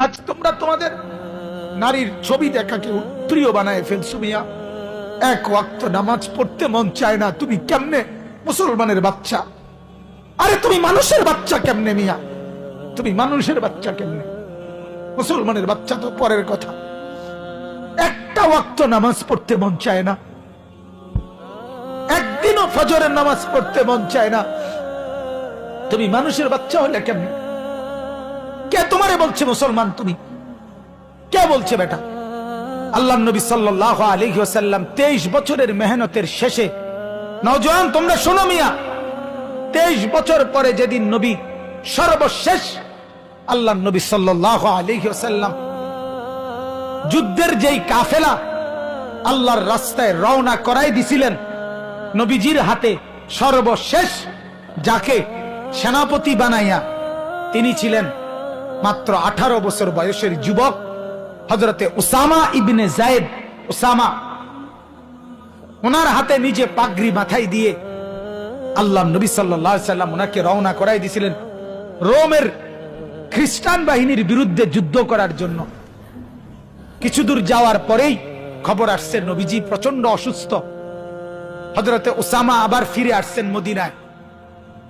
আজ তোমরা তোমাদের নারীর ছবি দেখাকে প্রিয় বানায় ফেলছো মিয়া। এক ওয়াক্ত নামাজ পড়তে মন চায় না, তুমি কেমনে মুসলমানের বাচ্চা? আরে তুমি মানুষের বাচ্চা কেমনে মিয়া? তুমি মানুষের বাচ্চা কেমনে? মুসলমানের বাচ্চা তো পরের কথা। একটা ওয়াক্ত নামাজ পড়তে মন চায় না, একদিনও ফজরের নামাজ পড়তে মন চায় না, তুমি মানুষের বাচ্চা হলে কেমনে? কে তোমারে বলছে মুসলমান তুমি? কে বলছে বেটা? আল্লাহ নবী সাল্লাল্লাহু আলাইহি ওয়াসাল্লাম 23 বছরের মেহনতের শেষে, নওজোয়ান তোমরা শোনো মিয়া, 23 বছর পরে যেদিন নবী সর্বশেষ আল্লাহ নবী সাল্লাল্লাহু আলাইহি ওয়াসাল্লাম যুদ্ধের যেই কাফেলা আল্লাহর রাস্তায় রওনা করাই দিছিলেন, নবীজির হাতে সর্বশেষ যাকে সেনাপতি বানাইয়া, তিনি ছিলেন মাত্র 18 বছর বয়সের যুবক হযরতে উসামা ইবনে যায়েদ। উসামা, ওনার হাতে নিজে পাগড়ি মাথায় দিয়ে আল্লাহ নবী সাল্লাল্লাহু আলাইহি ওয়াসাল্লাম ওনাকে রওনা করাই দিয়েছিলেন রোমের খ্রিস্টান বাহিনীর বিরুদ্ধে যুদ্ধ করার জন্য। কিছু দূর যাওয়ার পরেই খবর আসছে নবীজি প্রচন্ড অসুস্থ। হযরতে উসামা আবার ফিরে আসছেন মদিনায়।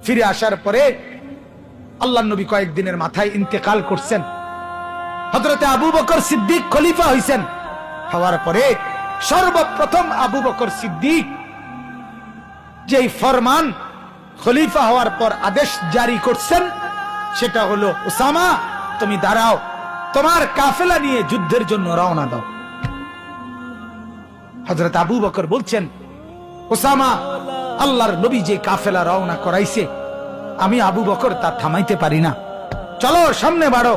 ফিরে আসার পরে আল্লাহ নবী কয়েকদিনের মাথায় ইন্তেকাল করছেন। হযরতে আবু বকর সিদ্দিক খলিফা হইছেন। হওয়ার পরে সর্বপ্রথম আবু বকর সিদ্দিক যেই ফরমান খলিফা হওয়ার পর আদেশ জারি করছেন, সেটা হলো উসামা তুমি দাঁড়াও, তোমার কাফেলা নিয়ে যুদ্ধের জন্য রওনা দাও। হযরত আবু বকর বলছেন, উসামা, আল্লাহর নবী যে কাফেলা রওনা করাইছে, আমি আবু বকর তা থামাইতে পারি না, চলো সামনে বাড়ো।